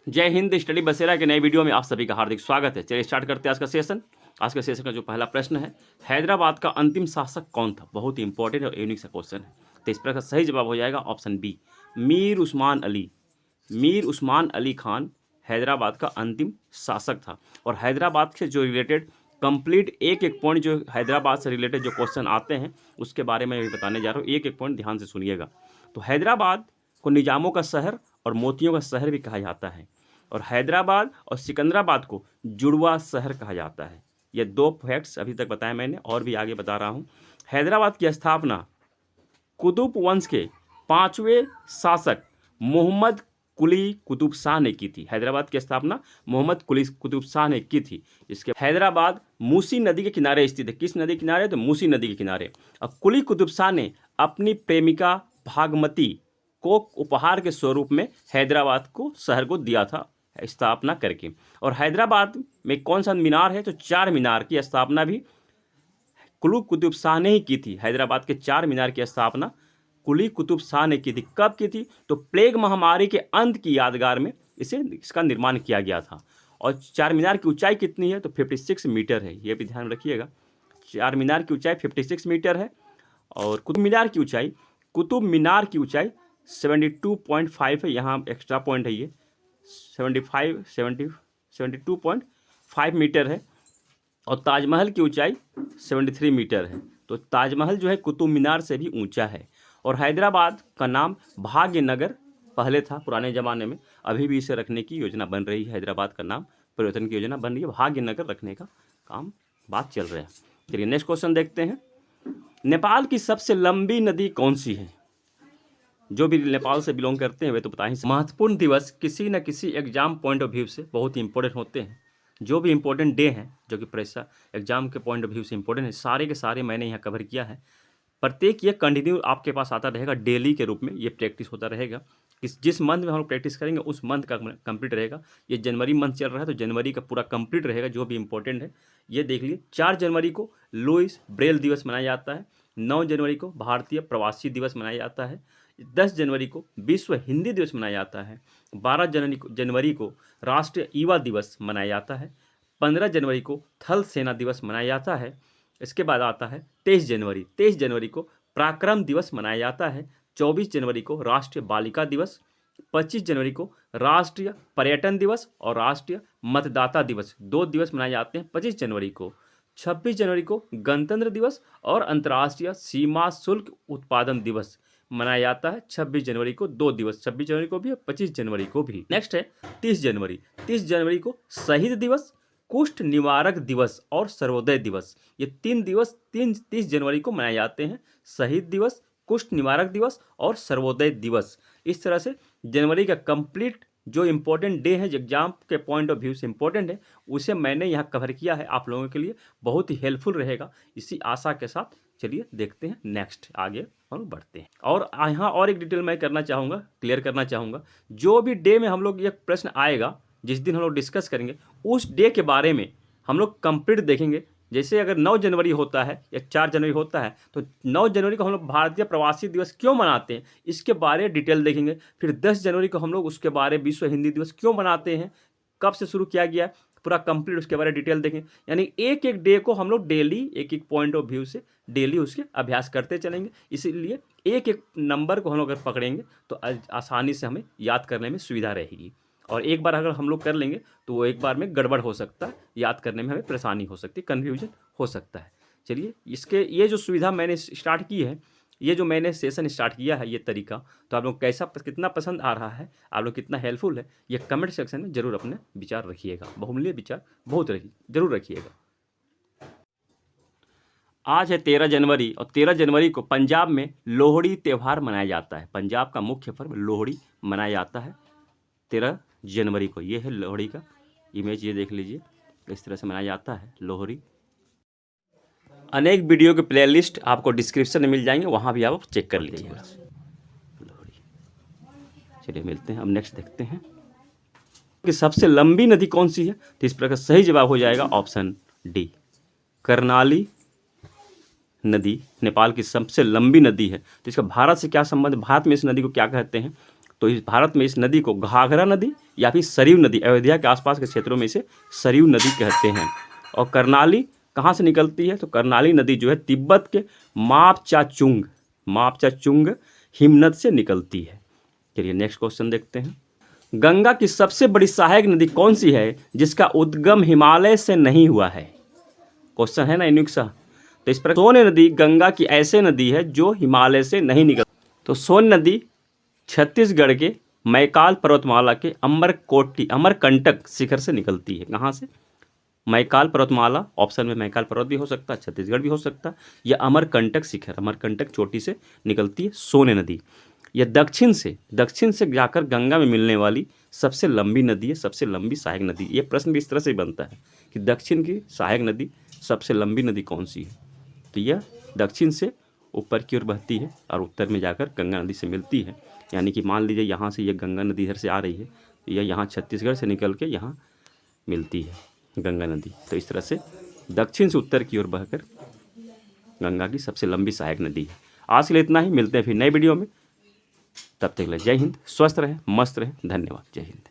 जय हिंद। स्टडी बसेरा के नए वीडियो में आप सभी का हार्दिक स्वागत है। चलिए स्टार्ट करते हैं आज का सेशन। आज के सेशन का जो पहला प्रश्न है, हैदराबाद का अंतिम शासक कौन था? बहुत ही इंपॉर्टेंट और यूनिक सा क्वेश्चन है। तो इस प्रश्न का सही जवाब हो जाएगा ऑप्शन बी, मीर उस्मान अली। मीर उस्मान अली खान हैदराबाद का अंतिम शासक था। और हैदराबाद से जो रिलेटेड कंप्लीट एक एक पॉइंट जो हैदराबाद से रिलेटेड जो क्वेश्चन आते हैं उसके बारे में मैं बताने जा रहा हूँ। एक एक पॉइंट ध्यान से सुनिएगा। तो हैदराबाद को निजामों का शहर और मोतियों का शहर भी कहा जाता है, और हैदराबाद और सिकंदराबाद को जुड़वा शहर कहा जाता है। ये दो फैक्ट्स अभी तक बताए मैंने, और भी आगे बता रहा हूँ। हैदराबाद की स्थापना कुतुब वंश के 5वें शासक मोहम्मद कुली कुतुब शाह ने की थी। हैदराबाद की स्थापना मोहम्मद कुली कुतुब शाह ने की थी। इसके हैदराबाद मूसी नदी के किनारे स्थित है। किस नदी के किनारे? तो मूसी नदी के किनारे। अब कुली कुतुब शाह ने अपनी प्रेमिका भागमती को उपहार के स्वरूप में हैदराबाद को शहर को दिया था स्थापना करके। और हैदराबाद में कौन सा मीनार है? तो 4 मीनार की स्थापना भी कुली कुतुब शाह ने ही की थी। हैदराबाद के 4 मीनार की स्थापना कुली कुतुब शाह ने की थी। कब की थी? तो प्लेग महामारी के अंत की यादगार में इसका निर्माण किया गया था। और 4 मीनार की ऊंचाई कितनी है? तो 56 मीटर है। ये भी ध्यान रखिएगा, 4 मीनार की ऊंचाई 56 मीटर है। और कुतुब मीनार की ऊंचाई 72.5 है। यहाँ एक्स्ट्रा पॉइंट है, ये 72.5 मीटर है। और ताजमहल की ऊंचाई 73 मीटर है। तो ताजमहल जो है कुतुब मीनार से भी ऊंचा है। और हैदराबाद का नाम भाग्यनगर पहले था पुराने ज़माने में, अभी भी इसे रखने की योजना बन रही है। हैदराबाद का नाम परिवर्तन की योजना बन रही है, भाग्यनगर रखने का काम बात चल रहा है। चलिए नेक्स्ट क्वेश्चन देखते हैं। नेपाल की सबसे लंबी नदी कौन सी है? जो भी नेपाल से बिलोंग करते हैं वे तो पता ही। महत्वपूर्ण दिवस किसी न किसी एग्जाम पॉइंट ऑफ व्यू से बहुत ही इंपॉर्टेंट होते हैं। जो भी इंपॉर्टेंट डे हैं जो कि परीक्षा एग्जाम के पॉइंट ऑफ व्यू से इंपॉर्टेंट है, सारे के सारे मैंने यहाँ कवर किया है। प्रत्येक ये कंटिन्यू आपके पास आता रहेगा, डेली के रूप में ये प्रैक्टिस होता रहेगा। जिस मंथ में हम लोग प्रैक्टिस करेंगे उस मंथ का कंप्लीट रहेगा। ये जनवरी मंथ चल रहा है तो जनवरी का पूरा कंप्लीट रहेगा जो भी इंपॉर्टेंट है। ये देख लीजिए, 4 जनवरी को लुईस ब्रेल दिवस मनाया जाता है। 9 जनवरी को भारतीय प्रवासी दिवस मनाया जाता है। 10 जनवरी को विश्व हिंदी दिवस मनाया जाता है। 12 जनवरी को राष्ट्रीय युवा दिवस मनाया जाता है। 15 जनवरी को थल सेना दिवस मनाया जाता है। इसके बाद आता है 23 जनवरी। 23 जनवरी को पराक्रम दिवस मनाया जाता है। 24 जनवरी को राष्ट्रीय बालिका दिवस। 25 जनवरी को राष्ट्रीय पर्यटन दिवस और राष्ट्रीय मतदाता दिवस, 2 दिवस मनाए जाते हैं 25 जनवरी को। 26 जनवरी को गणतंत्र दिवस और अंतर्राष्ट्रीय सीमा शुल्क उत्पादन दिवस मनाया जाता है 26 जनवरी को, 2 दिवस, 26 जनवरी को भी और 25 जनवरी को भी। नेक्स्ट है 30 जनवरी। 30 जनवरी को शहीद दिवस, कुष्ठ निवारक दिवस और सर्वोदय दिवस, ये 3 दिवस 30 जनवरी को मनाए जाते हैं। शहीद दिवस, कुष्ठ निवारक दिवस और सर्वोदय दिवस। इस तरह से जनवरी का कंप्लीट जो इम्पोर्टेंट डे है, जो एग्जाम के पॉइंट ऑफ व्यू से इम्पोर्टेंट है, उसे मैंने यहाँ कवर किया है आप लोगों के लिए। बहुत ही हेल्पफुल रहेगा, इसी आशा के साथ चलिए देखते हैं नेक्स्ट, आगे हम बढ़ते हैं। और यहाँ और एक डिटेल मैं करना चाहूँगा, क्लियर करना चाहूँगा। जो भी डे में हम लोग ये प्रश्न आएगा, जिस दिन हम लोग डिस्कस करेंगे, उस डे के बारे में हम लोग कंप्लीट देखेंगे। जैसे अगर 9 जनवरी होता है या 4 जनवरी होता है तो 9 जनवरी को हम लोग भारतीय प्रवासी दिवस क्यों मनाते हैं इसके बारे में डिटेल देखेंगे। फिर 10 जनवरी को हम लोग उसके बारे में विश्व हिंदी दिवस क्यों मनाते हैं, कब से शुरू किया गया, पूरा कंप्लीट उसके बारे में डिटेल देखें। यानी एक एक डे को हम लोग डेली एक एक पॉइंट ऑफ व्यू से डेली उसके अभ्यास करते चलेंगे। इसीलिए एक एक नंबर को हम लोग अगर पकड़ेंगे तो आसानी से हमें याद करने में सुविधा रहेगी। और एक बार अगर हम लोग कर लेंगे तो वो एक बार में गड़बड़ हो सकता है, याद करने में हमें परेशानी हो सकती है, कन्फ्यूजन हो सकता है। चलिए इसके ये जो सुविधा मैंने स्टार्ट की है, ये जो मैंने सेशन स्टार्ट किया है, ये तरीका, तो आप लोग कैसा कितना पसंद आ रहा है, आप लोग कितना हेल्पफुल है, ये कमेंट सेक्शन में ज़रूर अपने विचार रखिएगा। बहुमूल्य विचार बहुत ज़रूर रखिएगा। आज है 13 जनवरी और 13 जनवरी को पंजाब में लोहड़ी त्यौहार मनाया जाता है। पंजाब का मुख्य पर्व लोहड़ी मनाया जाता है 13 जनवरी को। ये है लोहड़ी का इमेज, ये देख लीजिए, इस तरह से मनाया जाता है लोहड़ी। अनेक वीडियो के प्लेलिस्ट आपको डिस्क्रिप्शन में मिल जाएंगे, वहाँ भी आप चेक कर लीजिएगा लोहड़ी। चलिए मिलते हैं, अब नेक्स्ट देखते हैं कि सबसे लंबी नदी कौन सी है। तो इस प्रकार सही जवाब हो जाएगा ऑप्शन डी, कर्णाली नदी नेपाल की सबसे लंबी नदी है। तो इसका भारत से क्या संबंध, भारत में इस नदी को क्या कहते हैं? तो इस भारत में इस नदी को घाघरा नदी या फिर सरयू नदी, अयोध्या के आसपास के क्षेत्रों में इसे सरयू नदी कहते हैं। और कर्नाली कहाँ से निकलती है? तो कर्नाली नदी जो है तिब्बत के मापचाचुंग हिमनद से निकलती है। चलिए नेक्स्ट क्वेश्चन देखते हैं। गंगा की सबसे बड़ी सहायक नदी कौन सी है जिसका उद्गम हिमालय से नहीं हुआ है? क्वेश्चन है ना यूनिक सा। तो इस पर सोन नदी गंगा की ऐसे नदी है जो हिमालय से नहीं निकल। तो सोन नदी छत्तीसगढ़ के मैकाल पर्वतमाला के अमरकंटक शिखर से निकलती है। कहाँ से? मैकाल पर्वतमाला, ऑप्शन में मैकाल पर्वत भी हो सकता है, छत्तीसगढ़ भी हो सकता है, या अमरकंटक शिखर, अमरकंटक चोटी से निकलती है सोन नदी। यह दक्षिण से जाकर गंगा में मिलने वाली सबसे लंबी नदी है, सबसे लंबी सहायक नदी। ये प्रश्न भी इस तरह से बनता है कि दक्षिण की सहायक नदी सबसे लंबी नदी कौन सी है? तो यह दक्षिण से ऊपर की ओर बहती है और उत्तर में जाकर गंगा नदी से मिलती है। यानी कि मान लीजिए यहाँ से ये गंगा नदी इधर से आ रही है, यह यहाँ छत्तीसगढ़ से निकल के यहाँ मिलती है गंगा नदी। तो इस तरह से दक्षिण से उत्तर की ओर बहकर गंगा की सबसे लंबी सहायक नदी है। आज के लिए इतना ही, मिलते हैं फिर नए वीडियो में। तब तक के लिए जय हिंद, स्वस्थ रहें, मस्त रहें, धन्यवाद, जय हिंद।